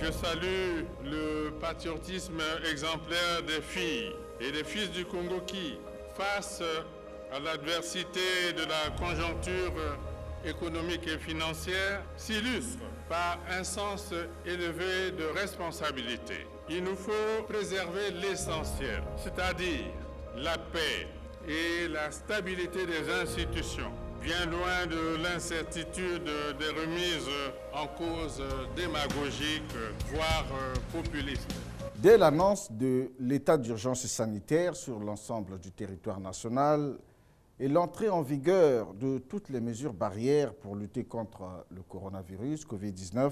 Je salue le patriotisme exemplaire des filles et des fils du Congo qui, face à l'adversité de la conjoncture économique et financière, s'illustrent par un sens élevé de responsabilité. Il nous faut préserver l'essentiel, c'est-à-dire la paix et la stabilité des institutions, bien loin de l'incertitude des remises en cause démagogiques, voire populistes. Dès l'annonce de l'état d'urgence sanitaire sur l'ensemble du territoire national et l'entrée en vigueur de toutes les mesures barrières pour lutter contre le coronavirus Covid-19,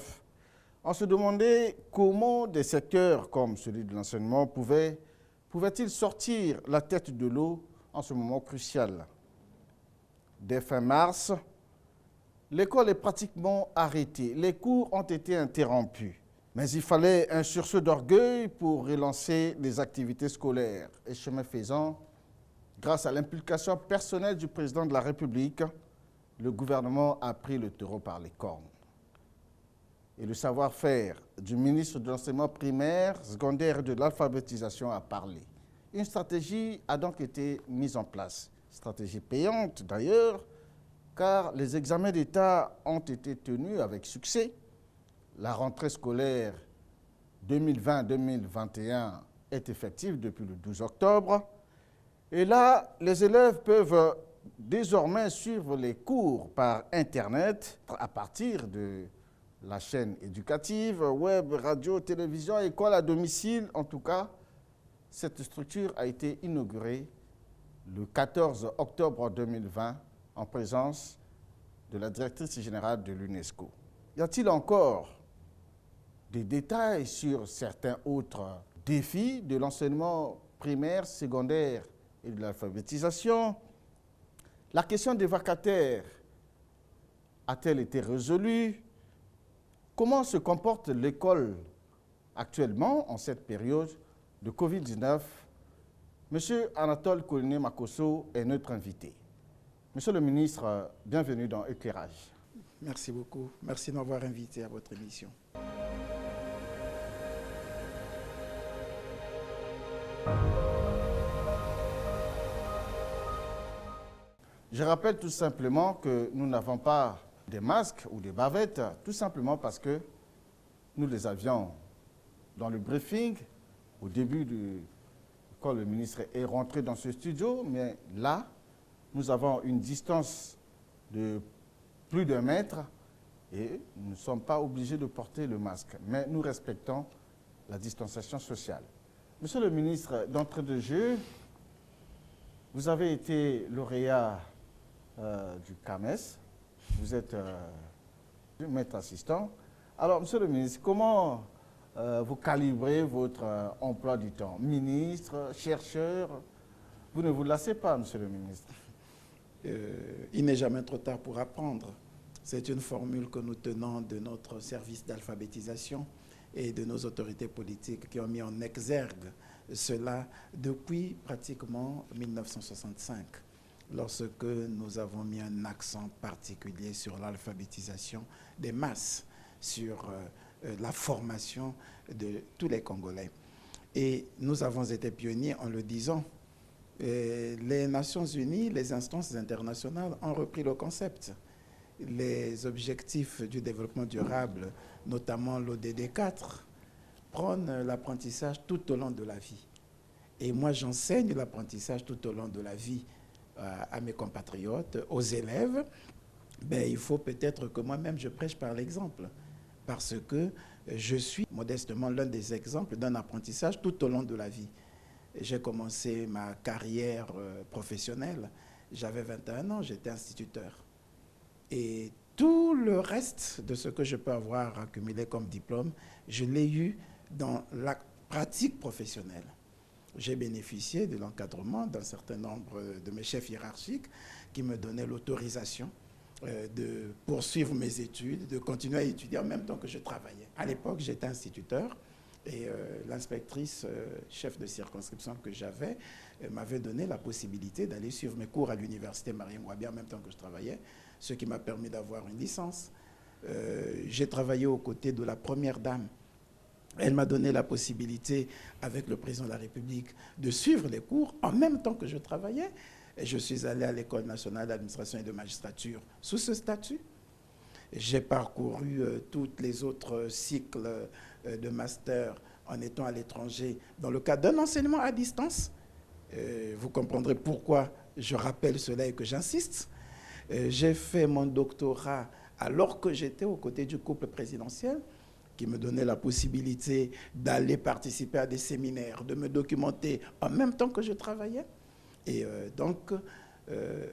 on se demandait comment des secteurs comme celui de l'enseignement pouvaient-ils sortir la tête de l'eau en ce moment crucial. Dès fin mars, l'école est pratiquement arrêtée. Les cours ont été interrompus. Mais il fallait un sursaut d'orgueil pour relancer les activités scolaires. Et chemin faisant, grâce à l'implication personnelle du président de la République, le gouvernement a pris le taureau par les cornes. Et le savoir-faire du ministre de l'enseignement primaire, secondaire et de l'alphabétisation a parlé. Une stratégie a donc été mise en place. Stratégie payante d'ailleurs, car les examens d'État ont été tenus avec succès. La rentrée scolaire 2020-2021 est effective depuis le 12 octobre. Et là, les élèves peuvent désormais suivre les cours par Internet à partir de la chaîne éducative, web, radio, télévision, école à domicile. En tout cas, cette structure a été inaugurée le 14 octobre 2020 en présence de la directrice générale de l'UNESCO. Y a-t-il encore des détails sur certains autres défis de l'enseignement primaire, secondaire et de l'alphabétisation? La question des vacataires a-t-elle été résolue? Comment se comporte l'école actuellement en cette période de Covid-19? Monsieur Anatole Kouliné-Makosso est notre invité. Monsieur le ministre, bienvenue dans Éclairage. Merci beaucoup. Merci de m'avoir invité à votre émission. Je rappelle tout simplement que nous n'avons pas des masques ou des bavettes, tout simplement parce que nous les avions dans le briefing au début quand le ministre est rentré dans ce studio, mais là, nous avons une distance de plus d'1 mètre et nous ne sommes pas obligés de porter le masque, mais nous respectons la distanciation sociale. Monsieur le ministre, d'entrée de jeu, vous avez été lauréat du CAMES, vous êtes maître assistant. Alors, monsieur le ministre, comment vous calibrez votre emploi du temps? Ministre, chercheur, vous ne vous lassez pas, monsieur le ministre? Il n'est jamais trop tard pour apprendre. C'est une formule que nous tenons de notre service d'alphabétisation et de nos autorités politiques qui ont mis en exergue cela depuis pratiquement 1965, lorsque nous avons mis un accent particulier sur l'alphabétisation des masses, sur la formation de tous les Congolais. Et nous avons été pionniers en le disant. Les Nations Unies, les instances internationales ont repris le concept. Les objectifs du développement durable, notamment l'ODD 4, prônent l'apprentissage tout au long de la vie. Et moi, j'enseigne l'apprentissage tout au long de la vie à mes compatriotes, aux élèves. Il faut peut-être que moi-même, je prêche par l'exemple, parce que je suis modestement l'un des exemples d'un apprentissage tout au long de la vie. J'ai commencé ma carrière professionnelle, j'avais 21 ans, j'étais instituteur. Et tout le reste de ce que je peux avoir accumulé comme diplôme, je l'ai eu dans la pratique professionnelle. J'ai bénéficié de l'encadrement d'un certain nombre de mes chefs hiérarchiques qui me donnaient l'autorisation de poursuivre mes études, de continuer à étudier en même temps que je travaillais. À l'époque, j'étais instituteur. Et l'inspectrice chef de circonscription que j'avais m'avait donné la possibilité d'aller suivre mes cours à l'université Marie-Ngouabi en même temps que je travaillais, ce qui m'a permis d'avoir une licence. J'ai travaillé aux côtés de la première dame Elle m'a donné la possibilité, avec le président de la République, de suivre les cours en même temps que je travaillais. Et je suis allé à l'École nationale d'administration et de magistrature sous ce statut. J'ai parcouru tous les autres cycles de master en étant à l'étranger dans le cadre d'un enseignement à distance. Vous comprendrez pourquoi je rappelle cela et que j'insiste. J'ai fait mon doctorat alors que j'étais aux côtés du couple présidentiel, qui me donnait la possibilité d'aller participer à des séminaires, de me documenter en même temps que je travaillais. Et donc,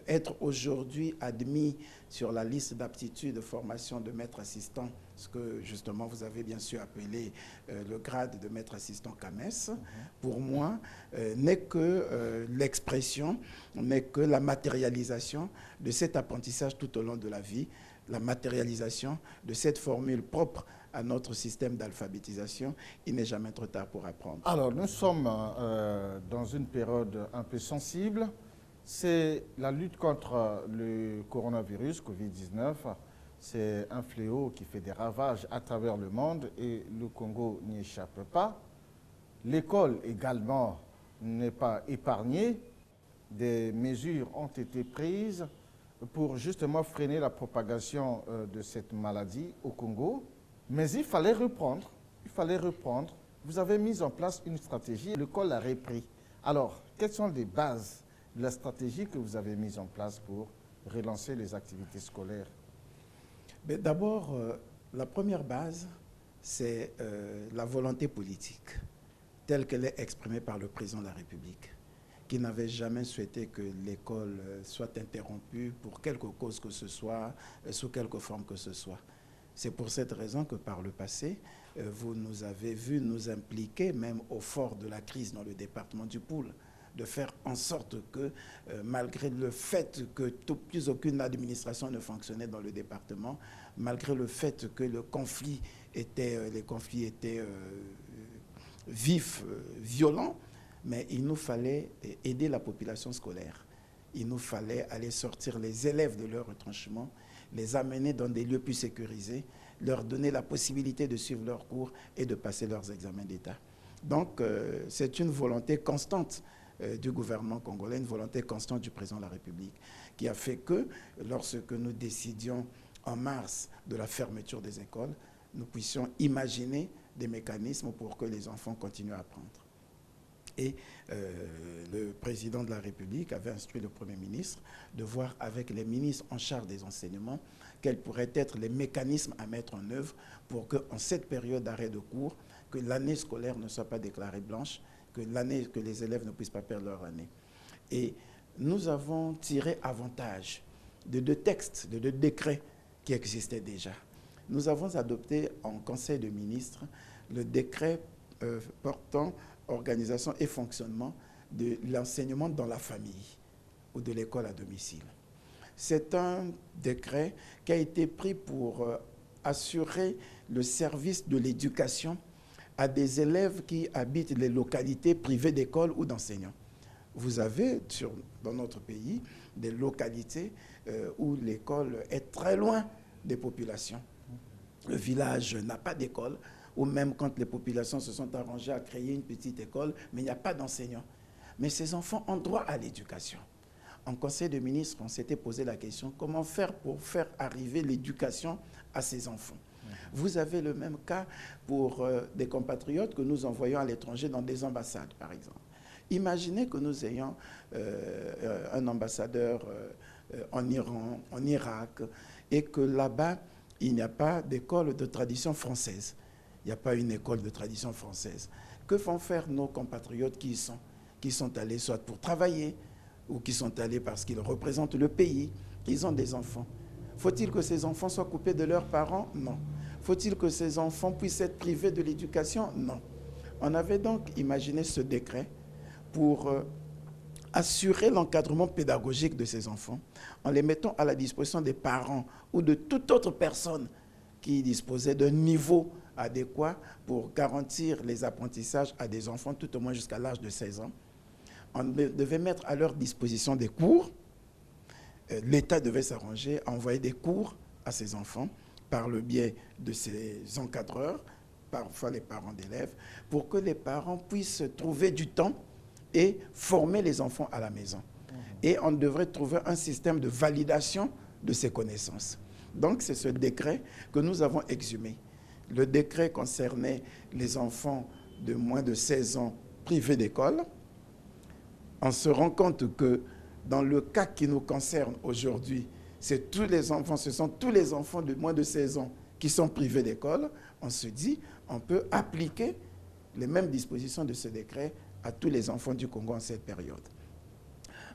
être aujourd'hui admis sur la liste d'aptitude de formation de maître assistant, ce que justement vous avez bien sûr appelé le grade de maître assistant CAMES, pour moi, n'est que l'expression, n'est que la matérialisation de cet apprentissage tout au long de la vie, la matérialisation de cette formule propre à notre système d'alphabétisation. Il n'est jamais trop tard pour apprendre. Alors, nous sommes dans une période un peu sensible. C'est la lutte contre le coronavirus, Covid-19. C'est un fléau qui fait des ravages à travers le monde et le Congo n'y échappe pas. L'école également n'est pas épargnée. Des mesures ont été prises pour justement freiner la propagation de cette maladie au Congo. Mais il fallait reprendre. Vous avez mis en place une stratégie et l'école a repris. Alors, quelles sont les bases de la stratégie que vous avez mise en place pour relancer les activités scolaires? D'abord, la première base, c'est la volonté politique, telle qu'elle est exprimée par le président de la République, qui n'avait jamais souhaité que l'école soit interrompue pour quelque cause que ce soit, sous quelque forme que ce soit. C'est pour cette raison que par le passé, vous nous avez vu nous impliquer, même au fort de la crise dans le département du Poul, de faire en sorte que, malgré le fait que plus aucune administration ne fonctionnait dans le département, malgré le fait que les conflits étaient vifs, violents, mais il nous fallait aider la population scolaire. Il nous fallait aller sortir les élèves de leur retranchement, les amener dans des lieux plus sécurisés, leur donner la possibilité de suivre leurs cours et de passer leurs examens d'État. Donc, c'est une volonté constante du gouvernement congolais, une volonté constante du président de la République, qui a fait que, lorsque nous décidions en mars de la fermeture des écoles, nous puissions imaginer des mécanismes pour que les enfants continuent à apprendre. Et le président de la République avait instruit le Premier ministre de voir avec les ministres en charge des enseignements quels pourraient être les mécanismes à mettre en œuvre pour qu'en cette période d'arrêt de cours, que l'année scolaire ne soit pas déclarée blanche, que les élèves ne puissent pas perdre leur année. Et nous avons tiré avantage de deux textes, de deux décrets qui existaient déjà. Nous avons adopté en Conseil de ministres le décret portant organisation et fonctionnement de l'enseignement dans la famille ou de l'école à domicile. C'est un décret qui a été pris pour assurer le service de l'éducation à des élèves qui habitent les localités privées d'écoles ou d'enseignants. Vous avez dans notre pays des localités où l'école est très loin des populations. Le village n'a pas d'école, ou même quand les populations se sont arrangées à créer une petite école, mais il n'y a pas d'enseignants. Mais ces enfants ont droit à l'éducation. En Conseil de ministres, on s'était posé la question, comment faire pour faire arriver l'éducation à ces enfants? Vous avez le même cas pour des compatriotes que nous envoyons à l'étranger dans des ambassades, par exemple. Imaginez que nous ayons un ambassadeur en Iran, en Irak, et que là-bas, il n'y a pas d'école de tradition française. Il n'y a pas une école de tradition française. Que vont faire nos compatriotes qui sont allés soit pour travailler, ou qui sont allés parce qu'ils représentent le pays, qu'ils ont des enfants? Faut-il que ces enfants soient coupés de leurs parents? Non. Faut-il que ces enfants puissent être privés de l'éducation? Non. On avait donc imaginé ce décret pour assurer l'encadrement pédagogique de ces enfants en les mettant à la disposition des parents ou de toute autre personne qui disposait d'un niveau adéquat pour garantir les apprentissages à des enfants tout au moins jusqu'à l'âge de 16 ans. On devait mettre à leur disposition des cours. L'État devait s'arranger à envoyer des cours à ces enfants par le biais de ces encadreurs, parfois les parents d'élèves, pour que les parents puissent trouver du temps et former les enfants à la maison. Et on devrait trouver un système de validation de ces connaissances. Donc, c'est ce décret que nous avons exhumé. Le décret concernait les enfants de moins de 16 ans privés d'école. On se rend compte que dans le cas qui nous concerne aujourd'hui, ce sont tous les enfants de moins de 16 ans qui sont privés d'école. On se dit, on peut appliquer les mêmes dispositions de ce décret à tous les enfants du Congo en cette période.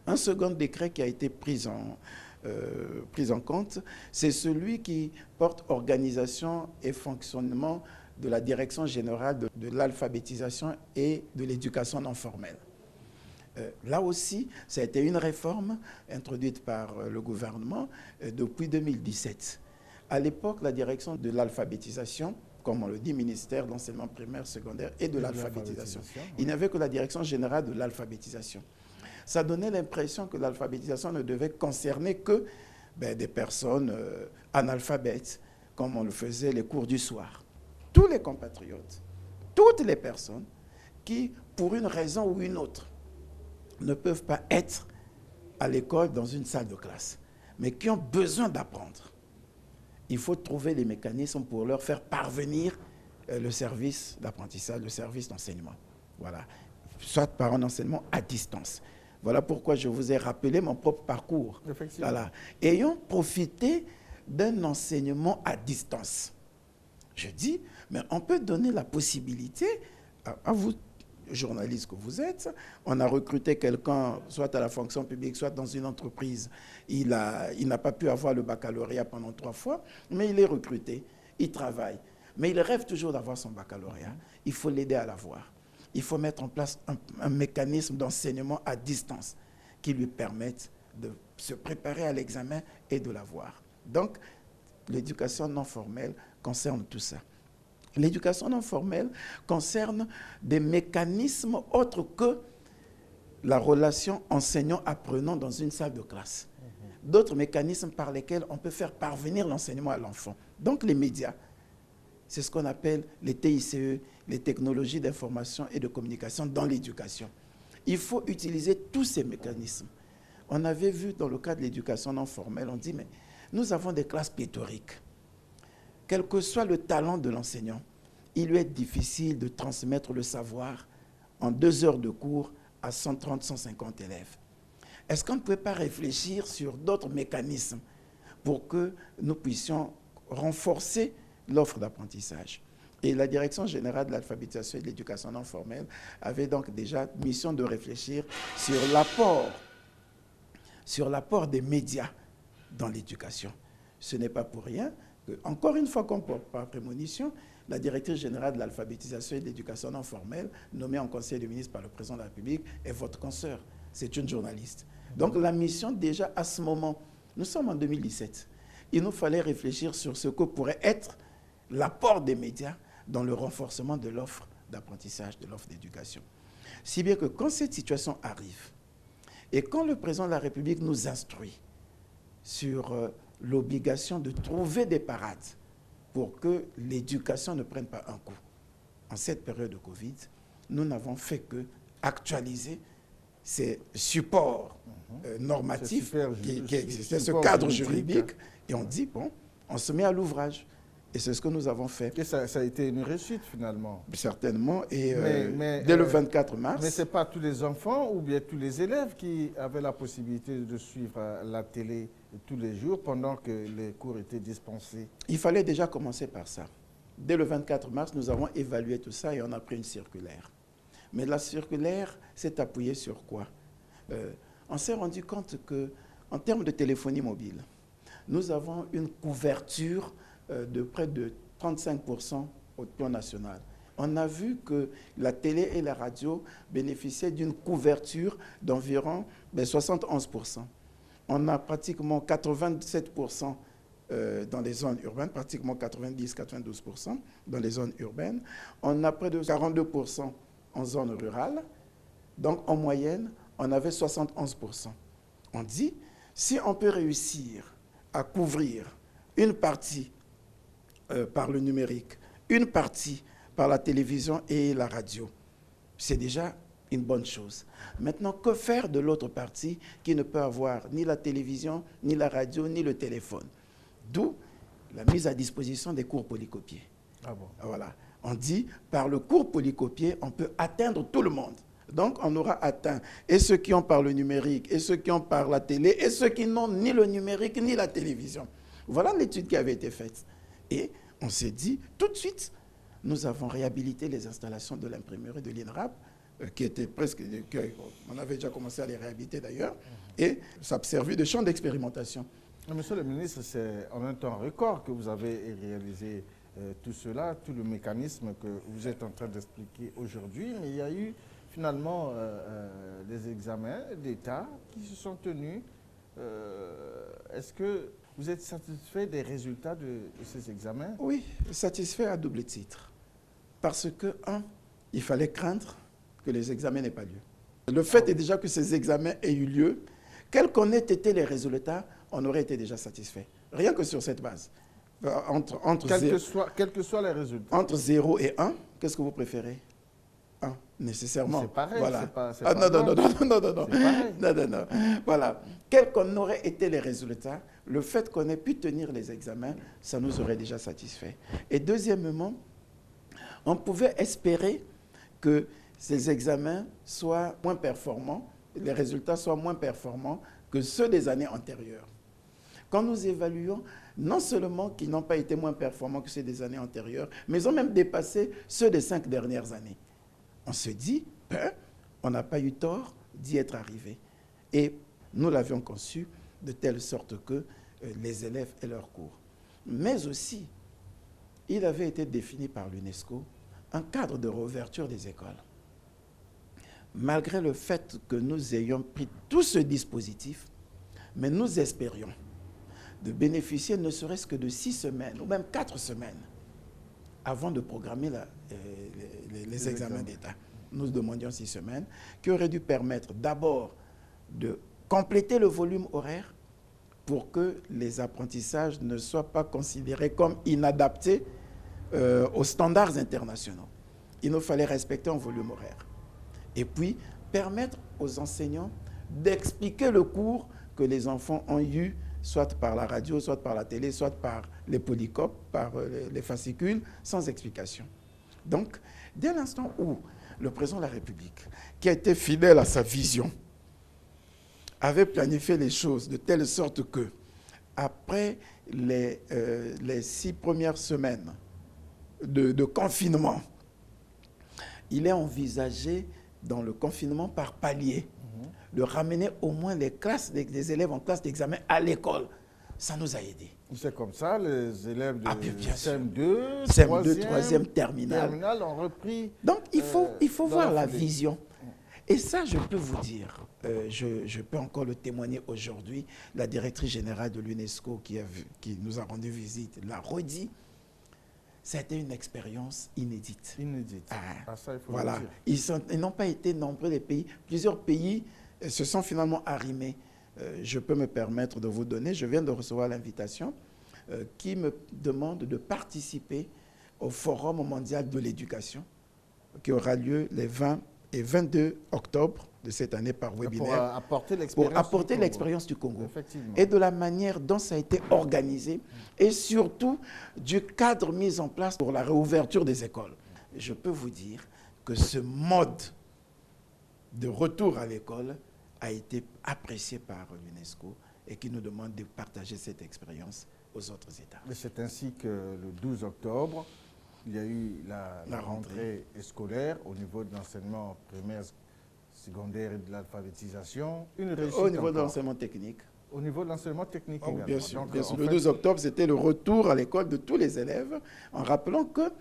Un second décret qui a été pris en compte, c'est celui qui porte organisation et fonctionnement de la Direction générale de l'alphabétisation et de l'éducation non formelle. Là aussi, ça a été une réforme introduite par le gouvernement depuis 2017. À l'époque, la Direction de l'alphabétisation, comme on le dit, ministère de l'enseignement primaire, secondaire et de l'alphabétisation. Il n'y avait que la Direction générale de l'alphabétisation. Ça donnait l'impression que l'alphabétisation ne devait concerner que des personnes analphabètes, comme on le faisait les cours du soir. Tous les compatriotes, toutes les personnes qui, pour une raison ou une autre, ne peuvent pas être à l'école dans une salle de classe, mais qui ont besoin d'apprendre. Il faut trouver les mécanismes pour leur faire parvenir le service d'apprentissage, le service d'enseignement. Voilà. Soit par un enseignement à distance. Voilà pourquoi je vous ai rappelé mon propre parcours. Voilà. Ayant profité d'un enseignement à distance. Je dis, mais on peut donner la possibilité à vous, journaliste que vous êtes, on a recruté quelqu'un, soit à la fonction publique, soit dans une entreprise. Il n'a pas pu avoir le baccalauréat pendant 3 fois, mais il est recruté, il travaille. Mais il rêve toujours d'avoir son baccalauréat. Il faut l'aider à l'avoir. Il faut mettre en place un mécanisme d'enseignement à distance qui lui permette de se préparer à l'examen et de l'avoir. Donc, l'éducation non formelle concerne tout ça. L'éducation non formelle concerne des mécanismes autres que la relation enseignant-apprenant dans une salle de classe. D'autres mécanismes par lesquels on peut faire parvenir l'enseignement à l'enfant. Donc les médias, c'est ce qu'on appelle les TICE, les technologies d'information et de communication dans l'éducation. Il faut utiliser tous ces mécanismes. On avait vu dans le cas de l'éducation non formelle, on dit, mais nous avons des classes pléthoriques. Quel que soit le talent de l'enseignant, il lui est difficile de transmettre le savoir en 2 heures de cours à 130, 150 élèves. Est-ce qu'on ne peut pas réfléchir sur d'autres mécanismes pour que nous puissions renforcer l'offre d'apprentissage? Et la Direction générale de l'alphabétisation et de l'éducation non formelle avait donc déjà mission de réfléchir sur l'apport des médias dans l'éducation. Ce n'est pas pour rien que, encore une fois, comme par prémonition, la directrice générale de l'alphabétisation et de l'éducation non formelle, nommée en conseil des ministres par le président de la République, est votre consoeur. C'est une journaliste. Donc la mission, déjà à ce moment, nous sommes en 2017, il nous fallait réfléchir sur ce que pourrait être l'apport des médias dans le renforcement de l'offre d'apprentissage, de l'offre d'éducation. Si bien que quand cette situation arrive, et quand le président de la République nous instruit sur l'obligation de trouver des parades pour que l'éducation ne prenne pas un coup, en cette période de Covid, nous n'avons fait que actualiser ces supports normatifs qui existaient, ce cadre juridique, et on dit, bon, on se met à l'ouvrage. Et c'est ce que nous avons fait. Et ça a été une réussite, finalement. Certainement. Et dès le 24 mars... Mais ce n'est pas tous les enfants ou bien tous les élèves qui avaient la possibilité de suivre la télé tous les jours pendant que les cours étaient dispensés. Il fallait déjà commencer par ça. Dès le 24 mars, nous avons évalué tout ça et on a pris une circulaire. Mais la circulaire s'est appuyée sur quoi? On s'est rendu compte qu'en termes de téléphonie mobile, nous avons une couverture de près de 35% au plan national. On a vu que la télé et la radio bénéficiaient d'une couverture d'environ 71%. On a pratiquement 87% dans les zones urbaines, pratiquement 90-92% dans les zones urbaines. On a près de 42% en zone rurale. Donc, en moyenne, on avait 71%. On dit, si on peut réussir à couvrir une partie par le numérique, une partie par la télévision et la radio. C'est déjà une bonne chose. Maintenant, que faire de l'autre partie qui ne peut avoir ni la télévision, ni la radio, ni le téléphone? D'où la mise à disposition des cours polycopiés. Ah bon. Voilà. On dit, par le cours polycopié, on peut atteindre tout le monde. Donc, on aura atteint et ceux qui ont par le numérique, et ceux qui ont par la télé, et ceux qui n'ont ni le numérique, ni la télévision. Voilà l'étude qui avait été faite. Et on s'est dit, tout de suite, nous avons réhabilité les installations de l'imprimerie de l'INRAP, qui étaient presque, on avait déjà commencé à les réhabiliter d'ailleurs, et ça a servi de champ d'expérimentation. Monsieur le ministre, c'est en un temps record que vous avez réalisé tout cela, tout le mécanisme que vous êtes en train d'expliquer aujourd'hui, mais il y a eu finalement des examens d'État qui se sont tenus. Est-ce que vous êtes satisfait des résultats de ces examens? Oui, satisfait à double titre. Parce que, il fallait craindre que les examens n'aient pas lieu. Le fait est déjà que ces examens aient eu lieu. Quels qu'en aient été les résultats, on aurait été déjà satisfait. Rien que sur cette base. Quels que soient les résultats. Entre 0 et 1, qu'est-ce que vous préférez? 1, nécessairement. C'est pareil. Voilà. Non. Voilà. Quels qu'en auraient été les résultats, le fait qu'on ait pu tenir les examens, ça nous aurait déjà satisfait. Et deuxièmement, on pouvait espérer que ces examens soient moins performants, les résultats soient moins performants que ceux des années antérieures. Quand nous évaluons, non seulement qu'ils n'ont pas été moins performants que ceux des années antérieures, mais ils ont même dépassé ceux des 5 dernières années. On se dit, on n'a pas eu tort d'y être arrivé. Et nous l'avions conçu de telle sorte que les élèves aient leur cours. Mais aussi, il avait été défini par l'UNESCO un cadre de réouverture des écoles. Malgré le fait que nous ayons pris tout ce dispositif, mais nous espérions de bénéficier ne serait-ce que de 6 semaines ou même 4 semaines avant de programmer les examens d'État. Nous demandions 6 semaines qui auraient dû permettre d'abord de compléter le volume horaire pour que les apprentissages ne soient pas considérés comme inadaptés aux standards internationaux. Il nous fallait respecter un volume horaire. Et puis, permettre aux enseignants d'expliquer le cours que les enfants ont eu, soit par la radio, soit par la télé, soit par les polycopes, par les fascicules, sans explication. Donc, dès l'instant où le président de la République, qui a été fidèle à sa vision, avait planifié les choses de telle sorte que, après les 6 premières semaines de confinement, il est envisagé dans le confinement par palier, de ramener au moins les classes des élèves en classe d'examen à l'école. Ça nous a aidés. C'est comme ça, les élèves de CM2, 3e terminale ont repris. Donc, il faut voir la vision. Et ça, je peux vous dire, je peux encore le témoigner aujourd'hui, la directrice générale de l'UNESCO qui nous a rendu visite l'a redit, ça a été une expérience inédite. Ça, il faut voilà. le dire. Ils n'ont pas été nombreux les pays. Plusieurs pays se sont finalement arrimés. Je peux me permettre de vous donner, je viens de recevoir l'invitation qui me demande de participer au Forum mondial de l'éducation qui aura lieu les 20 et 22 octobre de cette année par webinaire. Pour apporter l'expérience du Congo. Effectivement. Et de la manière dont ça a été organisé et surtout du cadre mis en place pour la réouverture des écoles. Je peux vous dire que ce mode de retour à l'école a été apprécié par l'UNESCO et qui nous demande de partager cette expérience aux autres États. C'est ainsi que le 12 octobre, il y a eu la rentrée scolaire au niveau de l'enseignement primaire, secondaire et de l'alphabétisation. Au niveau de l'enseignement technique. Au niveau de l'enseignement technique également. Bien sûr. Le 12 octobre, c'était le retour à l'école de tous les élèves, en rappelant que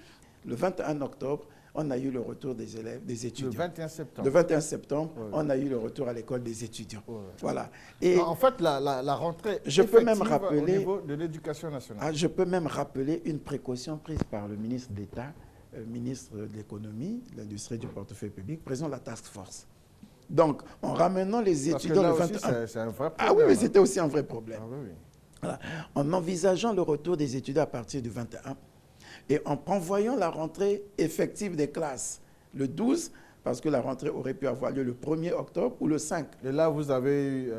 le 21 octobre, on a eu le retour des élèves, des étudiants. Le 21 septembre. Le 21 septembre, oui. On a eu le retour à l'école des étudiants. Oui. Voilà. Et en fait, la rentrée je peux même rappeler, au niveau de l'éducation nationale. Je peux même rappeler une précaution prise par le ministre d'État, ministre de l'économie, de l'industrie et du portefeuille public, président de la task force. Donc, en ramenant les étudiants le 21... c'est un vrai problème. Ah oui, mais c'était aussi un vrai problème. Ah oui. Voilà. En envisageant le retour des étudiants à partir du 21, Et en prévoyant la rentrée effective des classes le 12, parce que la rentrée aurait pu avoir lieu le 1er octobre ou le 5. Et là, vous avez eu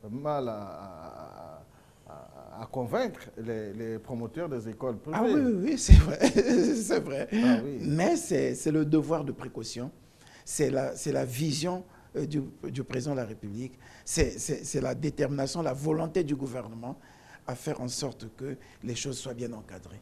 mal à convaincre les promoteurs des écoles privées. Ah oui, oui, oui, c'est vrai. C'est vrai. Ah oui. Mais c'est le devoir de précaution. C'est la vision du président de la République. C'est la détermination, la volonté du gouvernement à faire en sorte que les choses soient bien encadrées.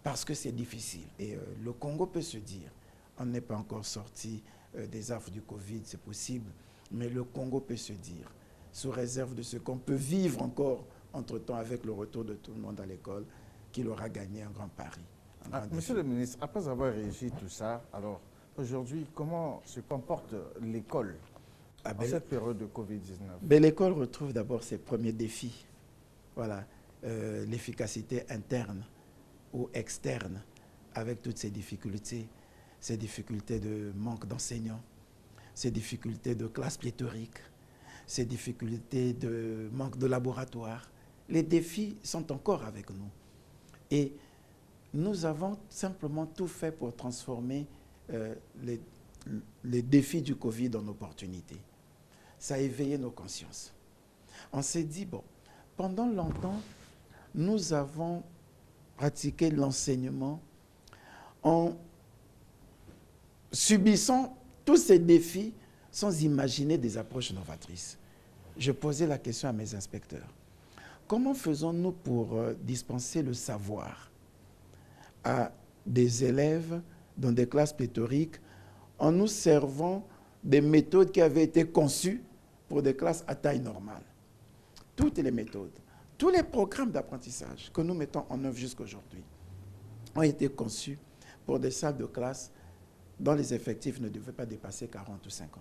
Parce que c'est difficile. Et le Congo peut se dire, on n'est pas encore sorti des affres du Covid, c'est possible, mais le Congo peut se dire, sous réserve de ce qu'on peut vivre encore entre-temps avec le retour de tout le monde à l'école, qu'il aura gagné un grand pari. Monsieur le ministre, après avoir réagi tout ça, alors aujourd'hui, comment se comporte l'école en cette période de Covid-19? L'école retrouve d'abord ses premiers défis. Voilà, l'efficacité interne ou externe, avec toutes ces difficultés de manque d'enseignants, ces difficultés de classes pléthoriques, ces difficultés de manque de laboratoires. Les défis sont encore avec nous. Et nous avons simplement tout fait pour transformer les défis du Covid en opportunités. Ça a éveillé nos consciences. On s'est dit, bon, pendant longtemps, nous avons pratiqué l'enseignement en subissant tous ces défis sans imaginer des approches novatrices. Je posais la question à mes inspecteurs. Comment faisons-nous pour dispenser le savoir à des élèves dans des classes pléthoriques en nous servant des méthodes qui avaient été conçues pour des classes à taille normale? Toutes les méthodes, tous les programmes d'apprentissage que nous mettons en œuvre jusqu'aujourd'hui ont été conçus pour des salles de classe dont les effectifs ne devaient pas dépasser 40 ou 50.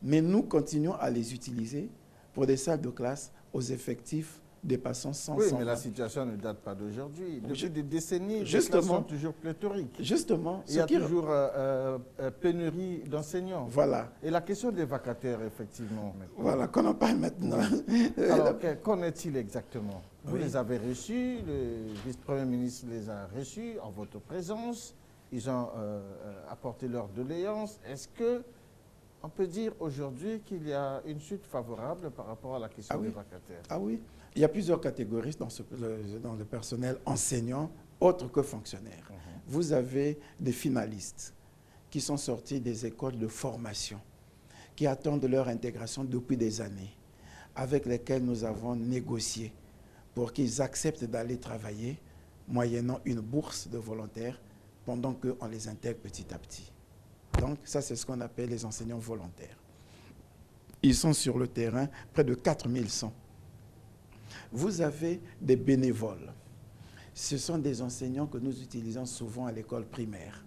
Mais nous continuons à les utiliser pour des salles de classe aux effectifs dépassant 100. Oui, mais la situation ne date pas d'aujourd'hui. Depuis des décennies, les classes sont toujours pléthoriques. Justement. Il y a toujours pénurie d'enseignants. Voilà. Et la question des vacataires, effectivement. Voilà, qu'on en parle maintenant. Alors, qu'en est-il exactement? Vous les avez reçus, le vice-premier ministre les a reçus en votre présence. Ils ont apporté leur doléance. Est-ce qu'on peut dire aujourd'hui qu'il y a une suite favorable par rapport à la question des vacataires? Ah oui. Il y a plusieurs catégories dans le personnel enseignant, autres que fonctionnaires. Vous avez des finalistes qui sont sortis des écoles de formation, qui attendent leur intégration depuis des années, avec lesquels nous avons négocié pour qu'ils acceptent d'aller travailler, moyennant une bourse de volontaires, pendant qu'on les intègre petit à petit. Donc, ça, c'est ce qu'on appelle les enseignants volontaires. Ils sont sur le terrain, près de 4100. Vous avez des bénévoles. Ce sont des enseignants que nous utilisons souvent à l'école primaire,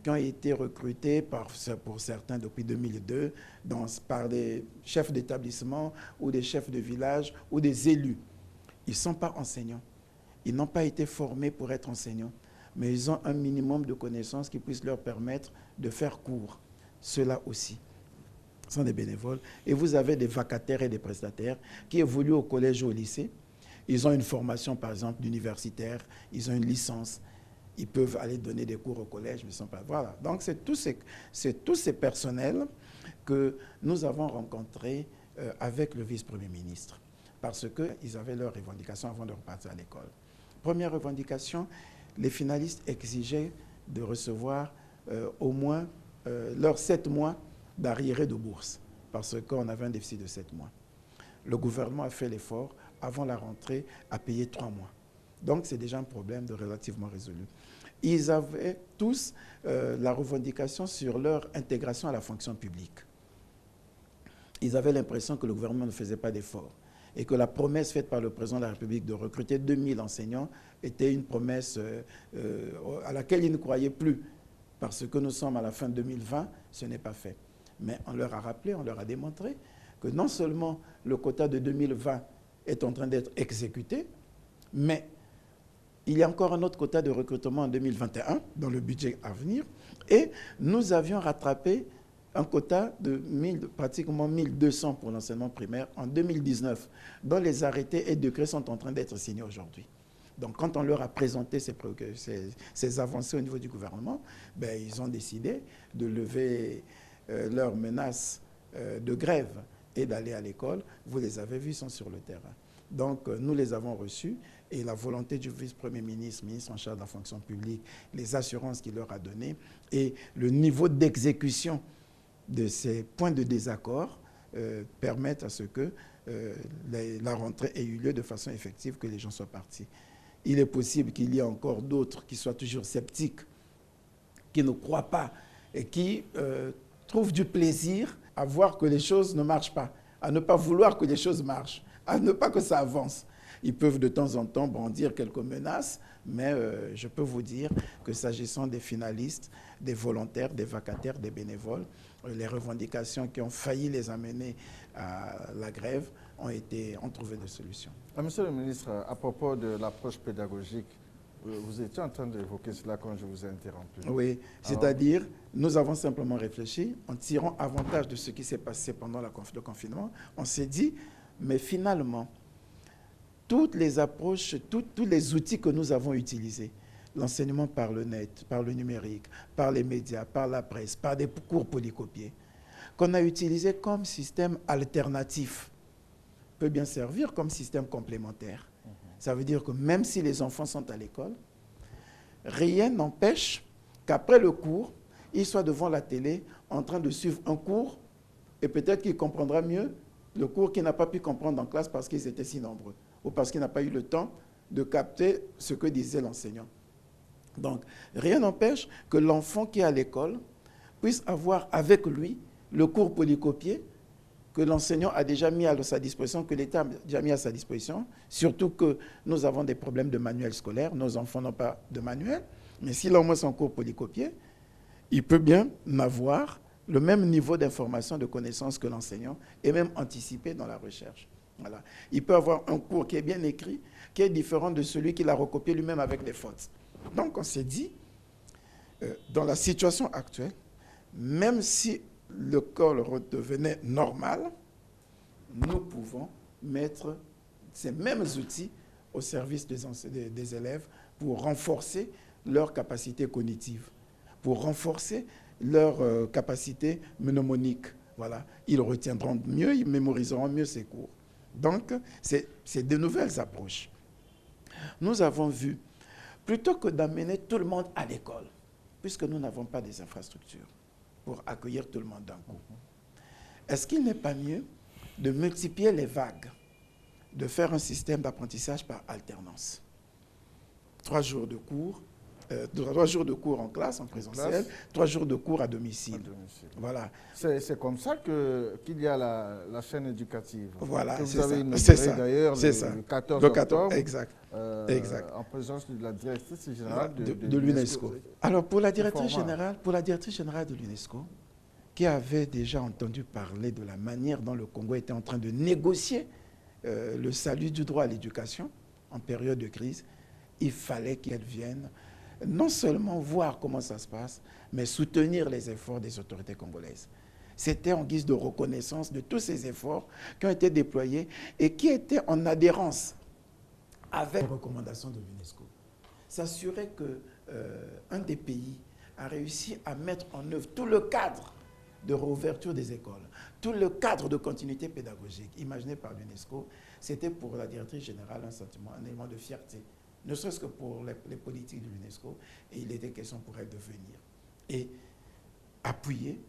qui ont été recrutés pour certains depuis 2002 par des chefs d'établissement ou des chefs de village ou des élus. Ils ne sont pas enseignants. Ils n'ont pas été formés pour être enseignants, mais ils ont un minimum de connaissances qui puissent leur permettre de faire cours. Ceux-là aussi sont des bénévoles. Et vous avez des vacataires et des prestataires qui évoluent au collège ou au lycée. Ils ont une formation, par exemple, d'universitaire, ils ont une licence, ils peuvent aller donner des cours au collège, mais ils ne sont pas... Voilà. Donc, c'est tous ces personnels que nous avons rencontrés avec le vice-premier ministre, parce qu'ils avaient leurs revendications avant de repartir à l'école. Première revendication, les finalistes exigeaient de recevoir au moins leurs 7 mois d'arriérés de bourse, parce qu'on avait un déficit de 7 mois. Le gouvernement a fait l'effort, avant la rentrée, à payer 3 mois. Donc, c'est déjà un problème relativement résolu. Ils avaient tous la revendication sur leur intégration à la fonction publique. Ils avaient l'impression que le gouvernement ne faisait pas d'efforts et que la promesse faite par le président de la République de recruter 2000 enseignants était une promesse à laquelle ils ne croyaient plus. Parce que nous sommes à la fin 2020, ce n'est pas fait. Mais on leur a rappelé, on leur a démontré que non seulement le quota de 2020 est en train d'être exécuté, mais il y a encore un autre quota de recrutement en 2021 dans le budget à venir. Et nous avions rattrapé un quota de pratiquement 1200 pour l'enseignement primaire en 2019, dont les arrêtés et décrets sont en train d'être signés aujourd'hui. Donc, quand on leur a présenté ces avancées au niveau du gouvernement, ben, ils ont décidé de lever leurs menaces de grève et d'aller à l'école. Vous les avez vus, ils sont sur le terrain. Donc, nous les avons reçus et la volonté du vice-premier ministre, ministre en charge de la fonction publique, les assurances qu'il leur a données et le niveau d'exécution de ces points de désaccord permettent à ce que la rentrée ait eu lieu de façon effective, que les gens soient partis. Il est possible qu'il y ait encore d'autres qui soient toujours sceptiques, qui ne croient pas et qui trouvent du plaisir à voir que les choses ne marchent pas, à ne pas vouloir que les choses marchent, à ne pas que ça avance. Ils peuvent de temps en temps brandir quelques menaces, mais je peux vous dire que s'agissant des finalistes, des volontaires, des vacataires, des bénévoles, les revendications qui ont failli les amener à la grève ont trouvé des solutions. Monsieur le ministre, à propos de l'approche pédagogique, vous étiez en train d'évoquer cela quand je vous ai interrompu. Oui, c'est-à-dire, nous avons simplement réfléchi, en tirant avantage de ce qui s'est passé pendant le confinement, on s'est dit, mais finalement, toutes les approches, tous les outils que nous avons utilisés, l'enseignement par le net, par le numérique, par les médias, par la presse, par des cours polycopiés, qu'on a utilisés comme système alternatif, peut bien servir comme système complémentaire. Ça veut dire que même si les enfants sont à l'école, rien n'empêche qu'après le cours, ils soient devant la télé en train de suivre un cours et peut-être qu'il comprendra mieux le cours qu'il n'a pas pu comprendre en classe parce qu'ils étaient si nombreux ou parce qu'il n'a pas eu le temps de capter ce que disait l'enseignant. Donc, rien n'empêche que l'enfant qui est à l'école puisse avoir avec lui le cours polycopié que l'enseignant a déjà mis à sa disposition, que l'État a déjà mis à sa disposition, surtout que nous avons des problèmes de manuel scolaire, nos enfants n'ont pas de manuel, mais s'il a au moins son cours polycopié, il peut bien avoir le même niveau d'information, de connaissance que l'enseignant, et même anticiper dans la recherche. Voilà. Il peut avoir un cours qui est bien écrit, qui est différent de celui qu'il a recopié lui-même avec des fautes. Donc on s'est dit, dans la situation actuelle, même si l'école redevenait normale, nous pouvons mettre ces mêmes outils au service des élèves pour renforcer leurs capacités cognitives, pour renforcer leurs capacités mnémoniques. Voilà. Ils retiendront mieux, ils mémoriseront mieux ces cours. Donc, c'est de nouvelles approches. Nous avons vu, plutôt que d'amener tout le monde à l'école, puisque nous n'avons pas des infrastructures pour accueillir tout le monde d'un coup, est-ce qu'il n'est pas mieux de multiplier les vagues, de faire un système d'apprentissage par alternance? 3 jours de cours, 3 jours de cours en classe, en présentiel, 3 jours de cours à domicile. Voilà. C'est comme ça qu'il y a la chaîne éducative. Voilà, que vous avez inaugurée d'ailleurs le 14 octobre. Exact. En présence de la directrice générale de l'UNESCO. Alors, pour la directrice générale de l'UNESCO, qui avait déjà entendu parler de la manière dont le Congo était en train de négocier le salut du droit à l'éducation en période de crise, il fallait qu'elle vienne non seulement voir comment ça se passe, mais soutenir les efforts des autorités congolaises. C'était en guise de reconnaissance de tous ces efforts qui ont été déployés et qui étaient en adhérence avec les recommandations de l'UNESCO. S'assurer qu'un des pays a réussi à mettre en œuvre tout le cadre de réouverture des écoles, tout le cadre de continuité pédagogique imaginé par l'UNESCO, c'était pour la directrice générale un sentiment, un élément de fierté, ne serait-ce que pour les politiques de l'UNESCO, et il était question pour elle de venir et appuyer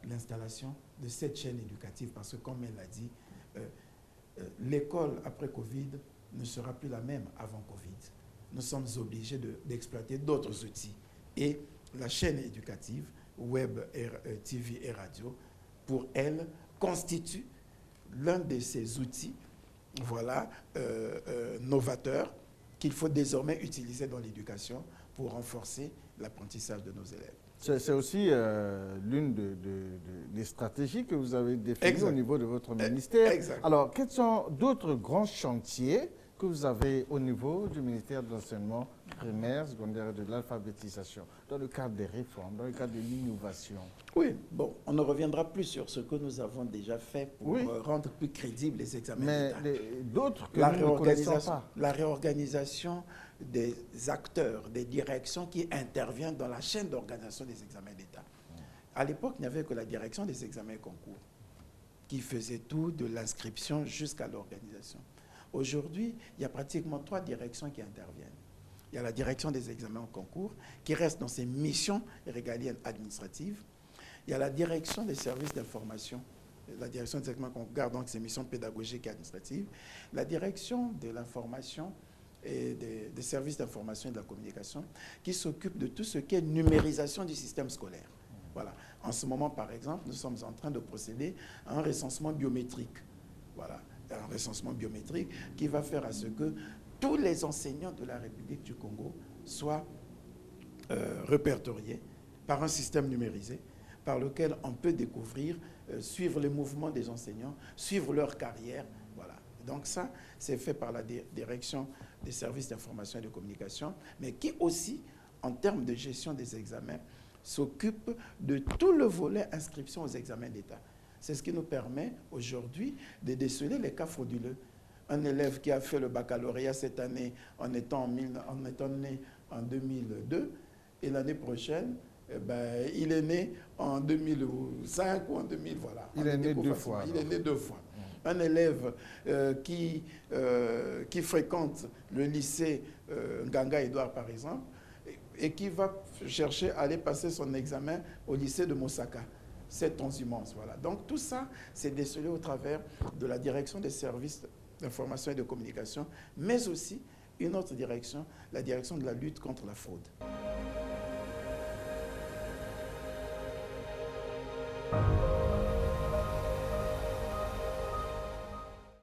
l'installation de cette chaîne éducative, parce que comme elle l'a dit, l'école après Covid ne sera plus la même avant Covid. Nous sommes obligés d'exploiter d'autres outils. Et la chaîne éducative, web, TV et radio, pour elle, constitue l'un de ces outils novateurs qu'il faut désormais utiliser dans l'éducation pour renforcer l'apprentissage de nos élèves. C'est aussi l'une des stratégies que vous avez définies au niveau de votre ministère. Exact. Alors, quels sont d'autres grands chantiers que vous avez au niveau du ministère de l'Enseignement primaire, secondaire et de l'alphabétisation, dans le cadre des réformes, dans le cadre de l'innovation? Oui, bon, on ne reviendra plus sur ce que nous avons déjà fait pour rendre plus crédibles les examens d'État. Mais d'autres que nous ne connaissons pas. La réorganisation des acteurs, des directions qui interviennent dans la chaîne d'organisation des examens d'État. À l'époque, il n'y avait que la direction des examens et concours qui faisait tout de l'inscription jusqu'à l'organisation. Aujourd'hui, il y a pratiquement 3 directions qui interviennent. Il y a la direction des examens en concours qui reste dans ses missions régaliennes administratives. Il y a la direction des services d'information, la direction des examens qu'on garde donc ses missions pédagogiques et administratives. La direction de l'information et des services d'information et de la communication qui s'occupe de tout ce qui est numérisation du système scolaire. Voilà. En ce moment, par exemple, nous sommes en train de procéder à un recensement biométrique. Voilà. Un recensement biométrique qui va faire à ce que tous les enseignants de la République du Congo soient répertoriés par un système numérisé par lequel on peut découvrir, suivre les mouvements des enseignants, suivre leur carrière. Voilà. Donc ça, c'est fait par la direction des services d'information et de communication, mais qui aussi, en termes de gestion des examens, s'occupe de tout le volet inscription aux examens d'État. C'est ce qui nous permet aujourd'hui de déceler les cas frauduleux. Un élève qui a fait le baccalauréat cette année en étant né en 2002 et l'année prochaine, il est né en 2005 ou en 2000, voilà. Il est né 2 fois. Il est né 2 fois. Un élève qui fréquente le lycée Nganga Edouard, par exemple, et qui va chercher à aller passer son examen au lycée de Mosaka. C'est transhumance, voilà. Donc tout ça, c'est décelé au travers de la direction des services d'information et de communication, mais aussi une autre direction, la direction de la lutte contre la fraude.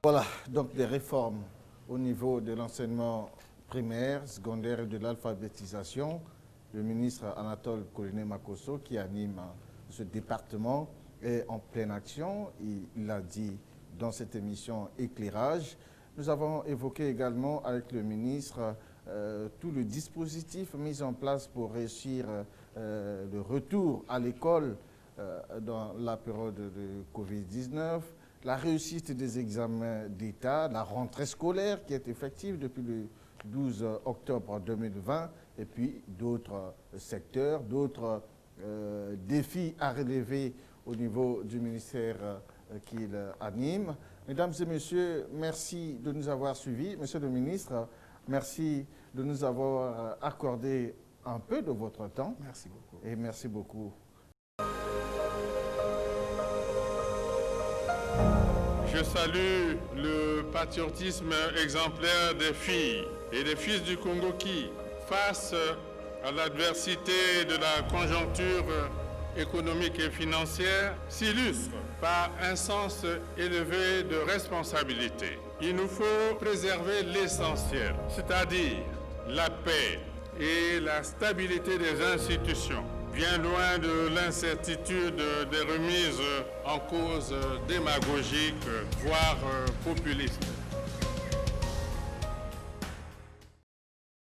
Voilà, donc des réformes au niveau de l'enseignement primaire, secondaire et de l'alphabétisation. Le ministre Anatole Koliné-Makosso, qui anime ce département, est en pleine action. Il l'a dit dans cette émission Éclairage. Nous avons évoqué également avec le ministre tout le dispositif mis en place pour réussir le retour à l'école dans la période de Covid-19, la réussite des examens d'État, la rentrée scolaire qui est effective depuis le 12 octobre 2020, et puis d'autres secteurs, d'autres défis à relever au niveau du ministère qu'il anime. Mesdames et messieurs, merci de nous avoir suivis. Monsieur le ministre, merci de nous avoir accordé un peu de votre temps. Merci beaucoup. Et merci beaucoup. Je salue le patriotisme exemplaire des filles et des fils du Congo qui, face à l'adversité de la conjoncture économique et financière, s'illustrent par un sens élevé de responsabilité. Il nous faut préserver l'essentiel, c'est-à-dire la paix et la stabilité des institutions, bien loin de l'incertitude des remises en cause démagogiques, voire populistes.